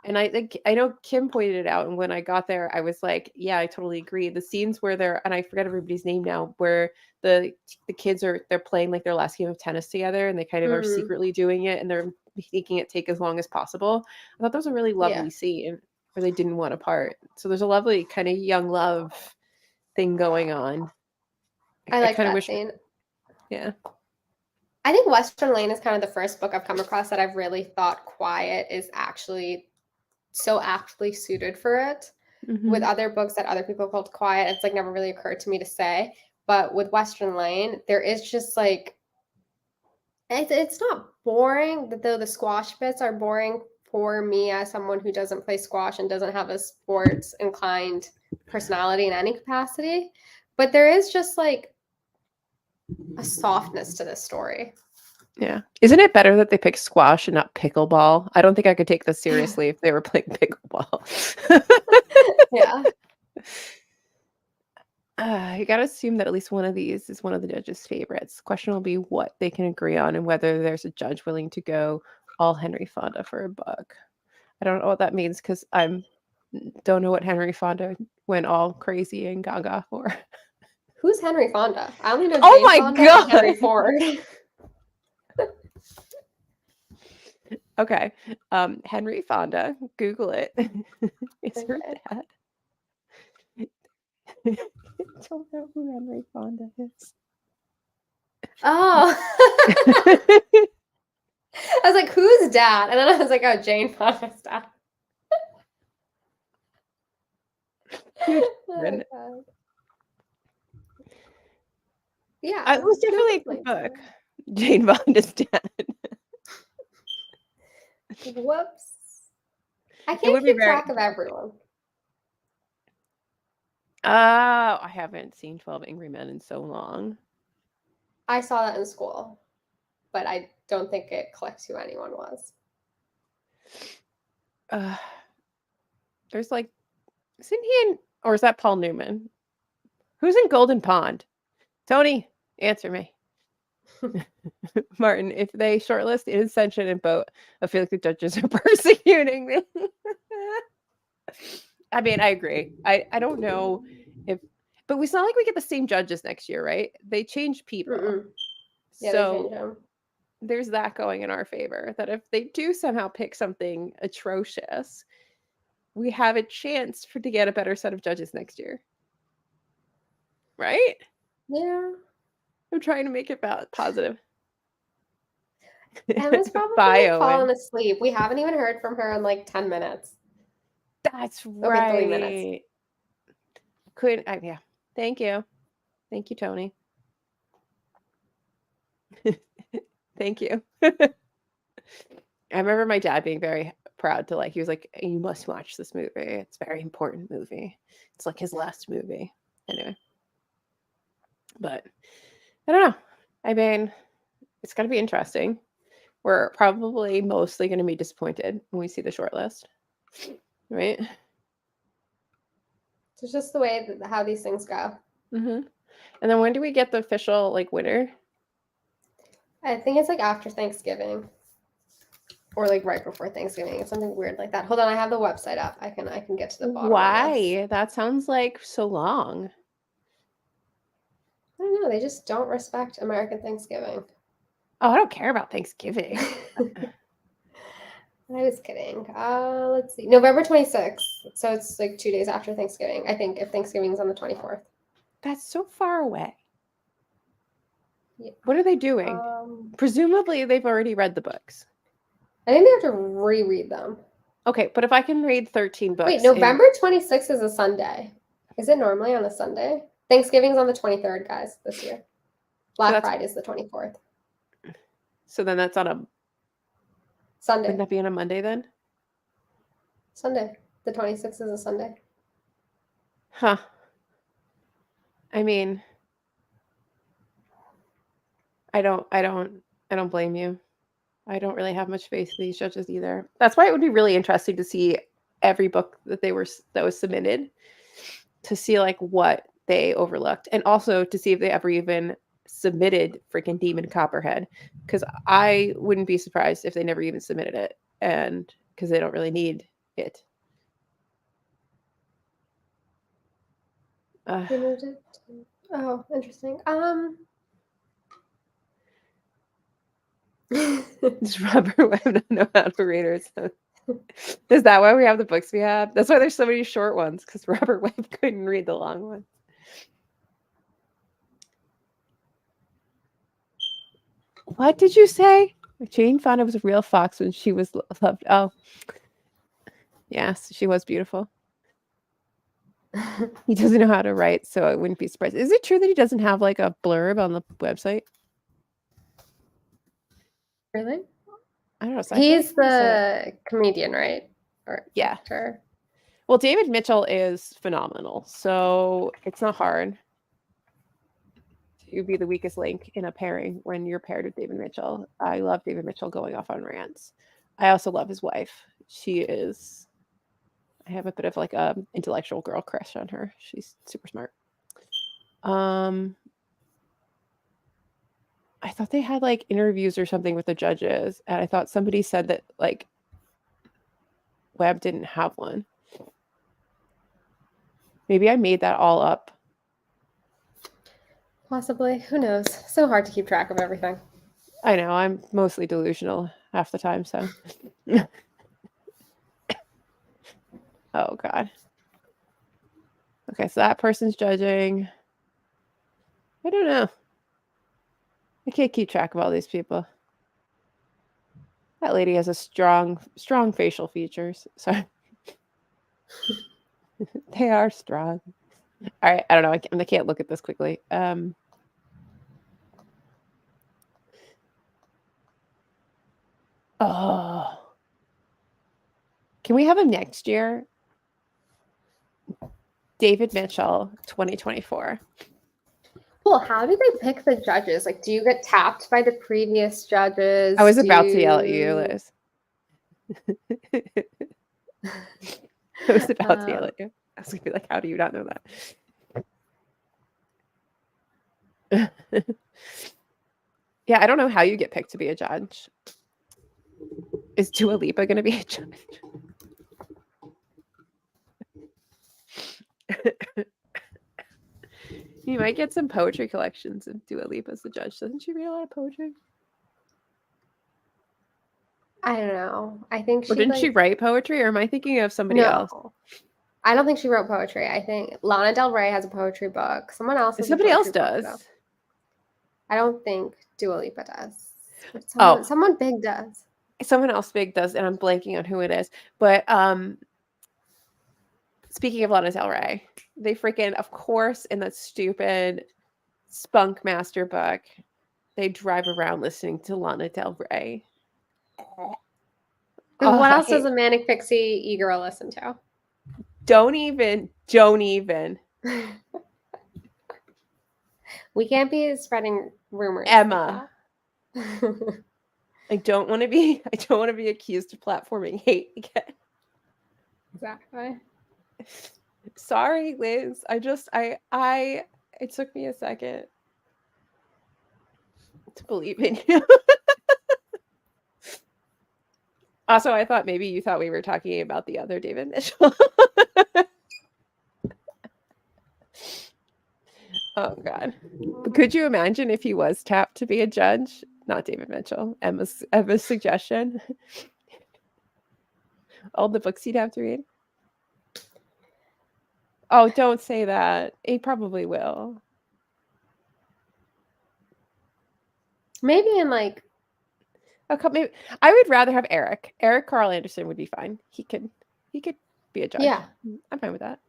And I think I know Kim pointed it out. And when I got there, I was like, yeah, I totally agree. The scenes where they're, and I forget everybody's name now, where the kids they're playing like their last game of tennis together and they kind of are secretly doing it and they're making it take as long as possible. I thought that was a really lovely scene where they didn't want to part. So there's a lovely kind of young love thing going on. I like that scene. Yeah. I think Western Lane is kind of the first book I've come across that I've really thought quiet is actually so aptly suited for it. With other books that other people called quiet, it's like never really occurred to me to say. But with Western Lane, there is just like it's not boring, though the squash bits are boring for me as someone who doesn't play squash and doesn't have a sports inclined personality in any capacity. But there is just like a softness to this story. Yeah. Isn't it better that they pick squash and not pickleball? I don't think I could take this seriously if they were playing pickleball. Yeah. You got to assume that at least one of these is one of the judges' favorites. The question will be what they can agree on and whether there's a judge willing to go all Henry Fonda for a book. I don't know what that means because I don't know what Henry Fonda went all crazy and gaga for. Who's Henry Fonda? I only know Oh Jane my Fonda God. and Henry Ford. Okay. Henry Fonda. Google it. Is her dad? I don't know who Henry Fonda is. Oh. I was like, who's dad? And then I was like, oh, Jane Fonda's dad. Oh, yeah. It was definitely a good book. Jane Fonda's dad. Whoops. I can't keep track of everyone. I haven't seen 12 Angry Men in so long. I saw that in school, but I don't think it clicked who anyone was. There's like, isn't he in, or is that Paul Newman? Who's in Golden Pond? Tony, answer me. Martin, if they shortlist in Ascension and Boat, I feel like the judges are persecuting me. I mean, I agree. I don't know if, but it's not like we get the same judges next year, right? They change people. Yeah, so they change them. There's that going in our favor, that if they do somehow pick something atrocious, we have a chance to get a better set of judges next year. Right? Yeah. I'm trying to make it positive. Emma's probably fallen asleep. We haven't even heard from her in like 10 minutes. That's Okay, 3 minutes. right. Yeah. Thank you. Thank you, Tony. Thank you. I remember my dad being very proud to he was like, you must watch this movie. It's a very important movie. It's like his last movie. Anyway. But I don't know. I mean, it's going to be interesting. We're probably mostly going to be disappointed when we see the shortlist. Right? It's just the way how these things go. Mm-hmm. And then when do we get the official winner? I think it's after Thanksgiving. Or right before Thanksgiving. It's something weird like that. Hold on, I have the website up. I can get to the bottom of this. Why? That sounds like so long. I don't know. They just don't respect American Thanksgiving. Oh, I don't care about Thanksgiving. I was kidding. Let's see. November 26th. So it's 2 days after Thanksgiving. I think if Thanksgiving's on the 24th. That's so far away. Yeah. What are they doing? Presumably they've already read the books. I think they have to reread them. Okay, but if I can read 13 books. Wait, November 26th is a Sunday. Is it normally on a Sunday? Thanksgiving's on the 23rd, guys, this year. Black Friday is the 24th. So then that's on a Sunday. Wouldn't that be on a Monday then? Sunday. The 26th is a Sunday. Huh. I mean, I don't blame you. I don't really have much faith in these judges either. That's why it would be really interesting to see every book that was submitted, to see what they overlooked, and also to see if they ever even submitted freaking Demon Copperhead, because I wouldn't be surprised if they never even submitted it, and because they don't really need it. They moved it. Oh, interesting. Does Robert Webb not know how to read or something? Is that why we have the books we have? That's why there's so many short ones, because Robert Webb couldn't read the long ones. What did you say? Jane Fonda was a real fox when she was loved. Oh, yes, she was beautiful. He doesn't know how to write, so I wouldn't be surprised. Is it true that he doesn't have a blurb on the website? Really? I don't know. So he's the comedian, right? Or yeah. Actor. Well, David Mitchell is phenomenal, so it's not hard to be the weakest link in a pairing when you're paired with David Mitchell. I love David Mitchell going off on rants. I also love his wife. I have a bit of a intellectual girl crush on her. She's super smart. I thought they had interviews or something with the judges, and I thought somebody said that Webb didn't have one. Maybe I made that all up. Possibly. Who knows? So hard to keep track of everything. I know. I'm mostly delusional half the time, so. Oh, God. Okay, so that person's judging. I don't know. I can't keep track of all these people. That lady has a strong facial features. Sorry. They are strong. All right, I don't know. I can't look at this quickly. Oh. Can we have him next year? David Mitchell, 2024. Well, how do they pick the judges? Do you get tapped by the previous judges? I was about to yell at you, Liz. I was about to yell at you. I was going to be like, how do you not know that? Yeah, I don't know how you get picked to be a judge. Is Dua Lipa going to be a judge? You might get some poetry collections if Dua Lipa as the judge. Doesn't she read a lot of poetry? I don't know. I think Or didn't she write poetry, or am I thinking of somebody else? I don't think she wrote poetry. I think Lana Del Rey has a poetry book. Someone else has Somebody else does. Though. I don't think Dua Lipa does. Someone big does. Someone else big does, and I'm blanking on who it is. But Speaking of Lana Del Rey, they freaking, of course, in that stupid Spunk Master book, they drive around listening to Lana Del Rey. Oh, what else does a manic pixie e-girl listen to? Don't even. We can't be spreading rumors. Emma. Like that. I don't want to be accused of platforming hate again. Exactly. Sorry, Liz. It took me a second to believe in you. Also, I thought maybe you thought we were talking about the other David Mitchell. Oh God. But could you imagine if he was tapped to be a judge? Not David Mitchell. Emma's suggestion. All the books he'd have to read. Oh, don't say that. He probably will. Maybe in like a couple. Maybe, I would rather have Eric. Eric Carl Anderson would be fine. He could be a judge. Yeah. I'm fine with that.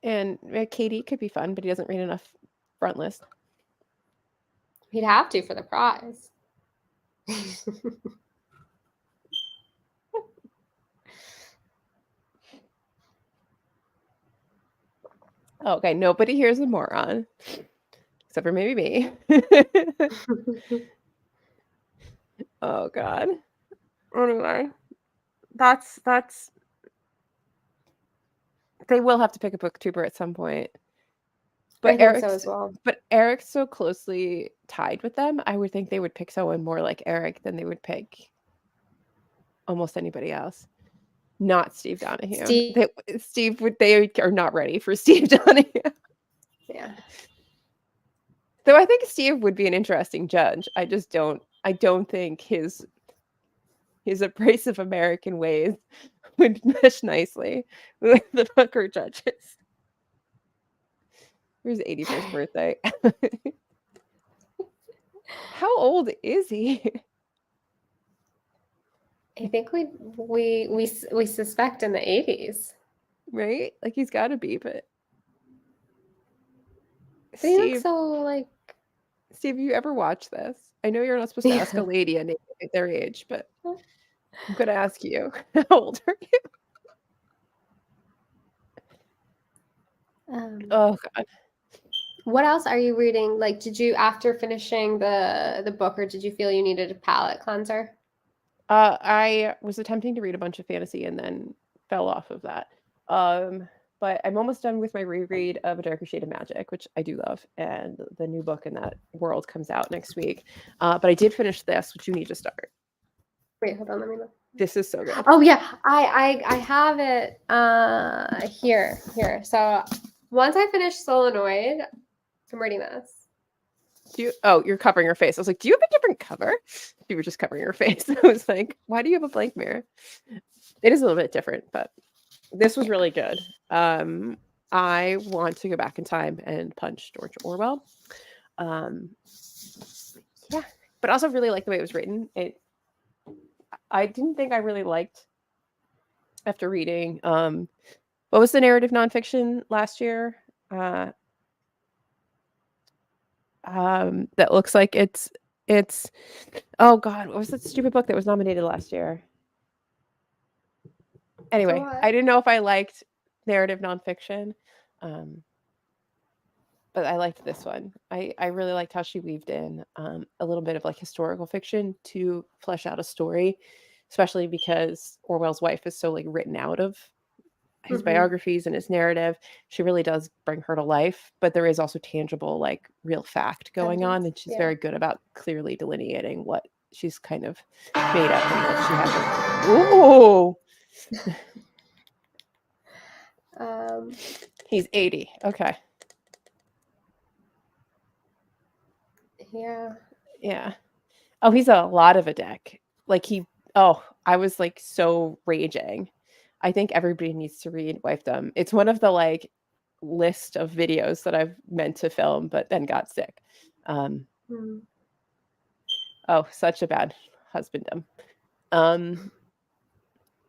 And Katie could be fun, but he doesn't read enough front list. He'd have to for the prize. Okay, nobody here's a moron. Except for maybe me. Oh God. Anyway, that's they will have to pick a booktuber at some point. But Eric's so as well. But Eric's so closely tied with them. I would think they would pick someone more like Eric than they would pick almost anybody else. Not Steve Donahue. They are not ready for Steve Donahue. Yeah. Though I think Steve would be an interesting judge. I don't think his abrasive American ways would mesh nicely with the Booker judges. For his 81st birthday. How old is he? I think we suspect in the 80s. Right? Like he's got to be, but he looks so like. Steve, you ever watch this? I know you're not supposed to ask a lady at their age, but I'm gonna ask you. How old are you? Oh God. What else are you reading? Like, did you, after finishing the book, or did you feel you needed a palate cleanser? I was attempting to read a bunch of fantasy and then fell off of that. But I'm almost done with my reread of A Darker Shade of Magic, which I do love, and the new book in that world comes out next week. But I did finish this, which you need to start. Wait, hold on, let me look. This is so good. Oh yeah, I have it here. So once I finish Solenoid, I'm reading this. You're covering your face. I was like, do you have a different cover? You were just covering your face. I was like, why do you have a blank mirror? It is a little bit different, but this was really good. I want to go back in time and punch George Orwell. Yeah, but also really like the way it was written. I didn't think I really liked after reading. What was the narrative nonfiction last year? That looks like it's oh God, what was that stupid book that was nominated last year? Anyway, I didn't know if I liked narrative nonfiction, but I liked this one. I really liked how she weaved in a little bit of like historical fiction to flesh out a story, especially because Orwell's wife is so like written out of his biographies and his narrative. She really does bring her to life, but there is also tangible, like real fact going on, and she's very good about clearly delineating what she's kind of made up and what she hasn't. He's 80. Okay. Yeah. Oh, he's a lot of a deck. Like I was like so raging. I think everybody needs to read Wifedom. It's one of the like list of videos that I've meant to film, but then got sick. Oh, such a bad husbandom.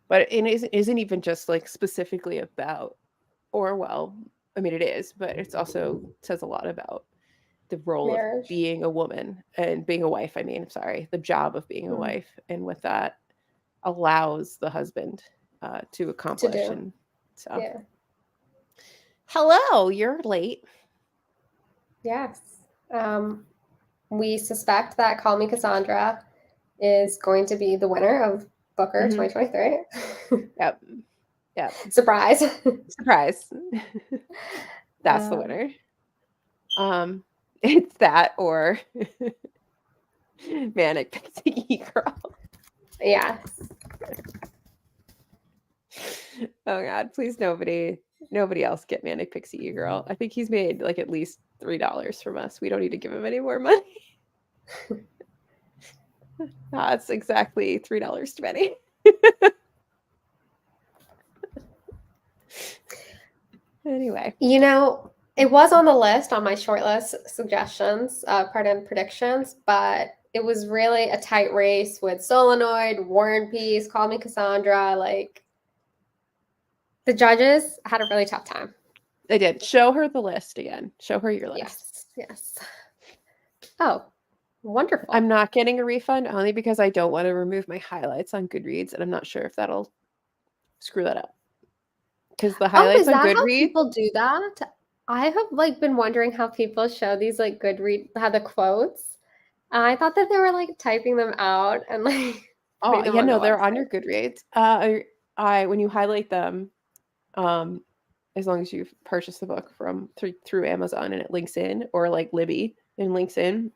But it isn't even just like specifically about Orwell. I mean, it is, but it's also says a lot about the role of Marriage. being a woman and being a wife. I mean, sorry, the job of being a Mm. wife and what that allows the husband to To accomplish. do. And so, Yeah. hello, you're late. Yes. We suspect that Call Me Cassandra is going to be the winner of Booker 2023. Yep. Yep. Surprise. Surprise. That's the winner. It's that or Manic Pixie Girl. Yes. Oh God, please nobody else get Manic Pixie Girl. I think he's made like at least $3 from us. We don't need to give him any more money. That's exactly $3 too many. Anyway. You know, it was on the list on my shortlist suggestions, pardon, predictions, but it was really a tight race with Solenoid, War and Peace, Call Me Cassandra. Like, the judges had a really tough time. They did. Show her the list again. Show her your list. Yes. Oh, wonderful. I'm not getting a refund only because I don't want to remove my highlights on Goodreads, and I'm not sure if that'll screw that up. Because the highlights is on that Goodreads, how people do that? I have like been wondering how people show these like Goodreads, how the quotes. I thought that they were like typing them out and like. oh yeah, no, they're on your Goodreads. I when you highlight them, as long as you've purchased the book from through Amazon and it links in, or like Libby and links in,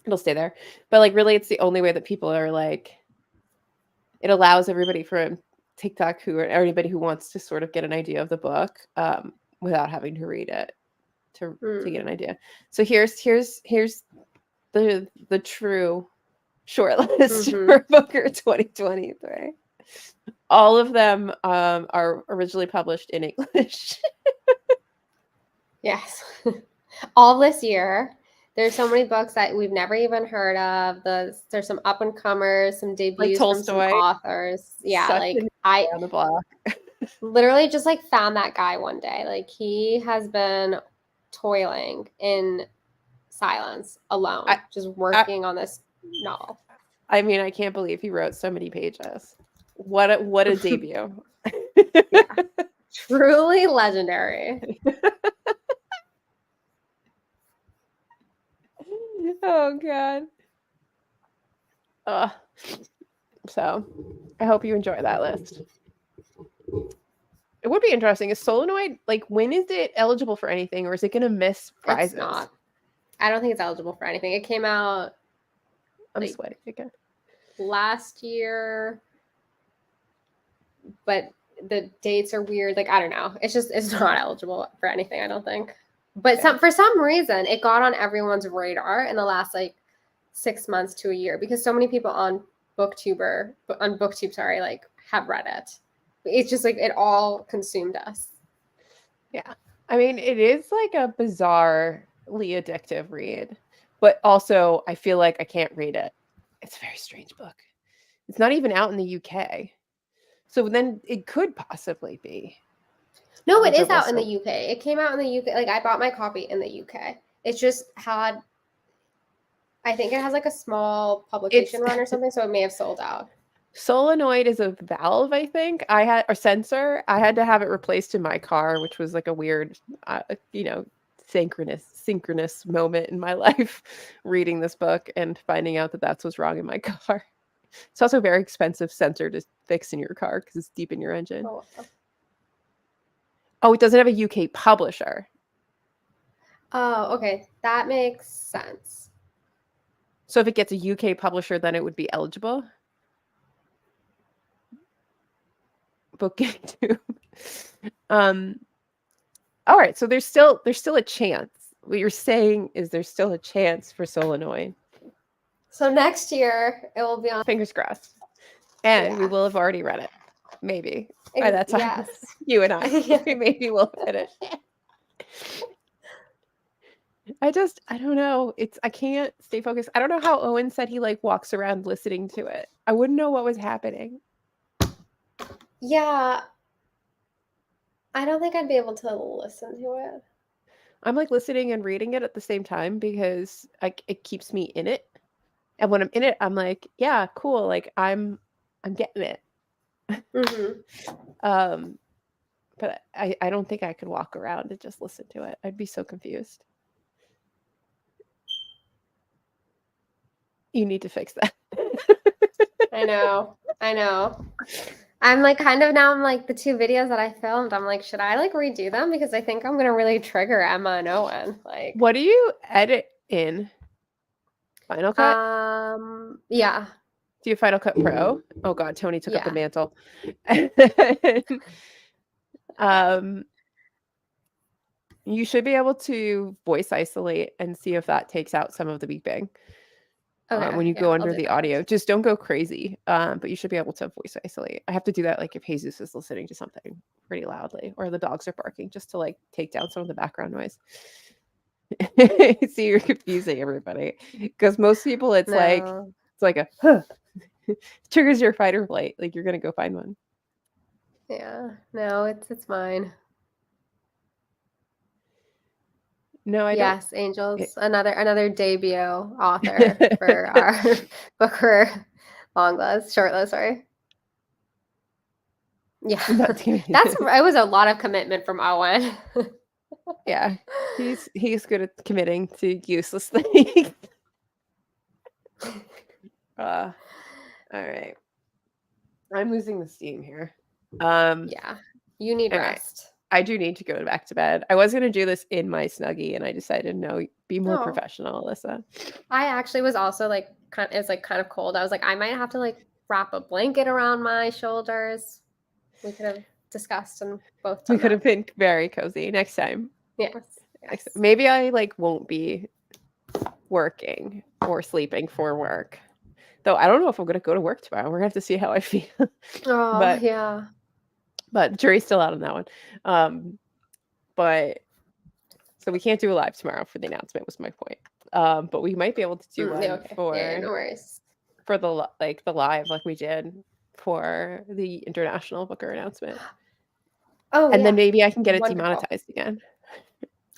it'll stay there. But like really, it's the only way that people are like. It allows everybody from TikTok or anybody who wants to sort of get an idea of the book without having to read it to get an idea. So here's the true shortlist for Booker 2023. All of them are originally published in English. Yes. All this year. There's so many books that we've never even heard of. There's some up and comers, some debuts from some authors. Yeah, like I on the block. literally just like found that guy one day. Like he has been toiling in silence alone, just working on this novel. I mean, I can't believe he wrote so many pages. What a debut. Yeah. Truly legendary. Oh God. So I hope you enjoy that list. It would be interesting. Is Solenoid, like, when is it eligible for anything, or is it going to miss prizes? It's not. I don't think it's eligible for anything. It came out. I'm sweating again. Last year, but the dates are weird. Like, I don't know. It's not eligible for anything, I don't think. But for some reason, it got on everyone's radar in the last like 6 months to a year because so many people on BookTube, like have read it. It's just like it all consumed us. Yeah. I mean, it is like a bizarrely addictive read, but also I feel like I can't read it. It's a very strange book. It's not even out in the UK. So then it could possibly be. No, it is out in the UK. It came out in the UK. Like I bought my copy in the UK. It just had, I think it has like a small publication run or something, so it may have sold out. Solenoid is a valve, I think. Sensor. I had to have it replaced in my car, which was like a weird, synchronous moment in my life, reading this book and finding out that that's what's wrong in my car. It's also a very expensive sensor to fix in your car because it's deep in your engine. Oh, it doesn't have a UK publisher. Oh, okay. That makes sense. So if it gets a UK publisher, then it would be eligible. BookTube. All right, so there's still a chance. What you're saying is there's still a chance for Solenoid. So next year it will be on. Fingers crossed. And we will have already read it. Maybe. By that time. Yes. You and I. Maybe we'll finish. I don't know. I can't stay focused. I don't know how Owen said he like walks around listening to it. I wouldn't know what was happening. Yeah. I don't think I'd be able to listen to it. I'm like listening and reading it at the same time because it keeps me in it. And when I'm in it, I'm like, yeah, cool. Like I'm getting it. Um, but I don't think I could walk around and just listen to it. I'd be so confused. You need to fix that. I know. I'm like I'm like the 2 videos that I filmed, I'm like, should I like redo them? Because I think I'm gonna really trigger Emma and Owen. Like, What do you edit in? Final Cut? Yeah. Do you Final Cut Pro? Oh God, Tony took up the Yeah. mantle. um, you should be able to voice isolate and see if that takes out some of the beeping. Okay. When you Yeah, go I'll under do the that. audio, just don't go crazy. But you should be able to voice isolate. I have to do that like if Jesus is listening to something pretty loudly or the dogs are barking, just to like take down some of the background noise. See, you're confusing everybody because most people it's like No. a huh. Triggers your fight or flight. Like you're gonna go find one. Yeah. No, it's mine. No, I don't. Yes, Angels, another debut author for our book for longlist, shortlist, sorry. Yeah. That's It was a lot of commitment from Owen. yeah. He's good at committing to useless things. All right. I'm losing the steam here. Yeah. You need Okay. rest. I do need to go back to bed. I was gonna do this in my Snuggie, and I decided no, be more Oh. professional, Alyssa. I actually was also like it's like kind of cold. I was like, I might have to like wrap a blanket around my shoulders. We could have discussed and both We done could that. have been very cozy next time. Yes. Maybe I like won't be working or sleeping for work. Though I don't know if I'm gonna go to work tomorrow. We're gonna have to see how I feel. Oh, but yeah. jury's still out on that one. But so we can't do a live tomorrow for the announcement was my point. But we might be able to do one Yeah, okay. Yeah, no worries. for the live like we did for the international booker announcement. Oh, And then yeah. maybe I can get it Wonderful. demonetized again.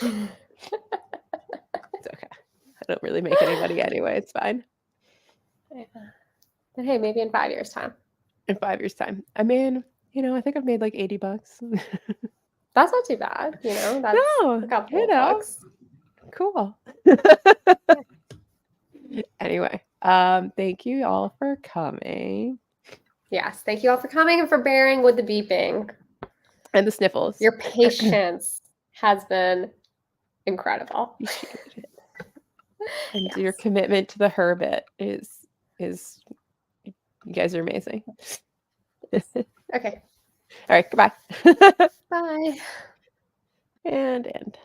It's okay. I don't really make any money anyway. It's fine. Yeah. But hey, maybe in 5 years' time. In 5 years' time. I mean, I think I've made like $80. That's not too bad, That's No, a couple of bucks. cool. Anyway, thank you all for coming. Yes, thank you all for coming and for bearing with the beeping. And the sniffles. Your patience has been incredible. Appreciate it. And Yes. your commitment to the Herbit is you guys are amazing. Okay. All right, goodbye. Bye. And end.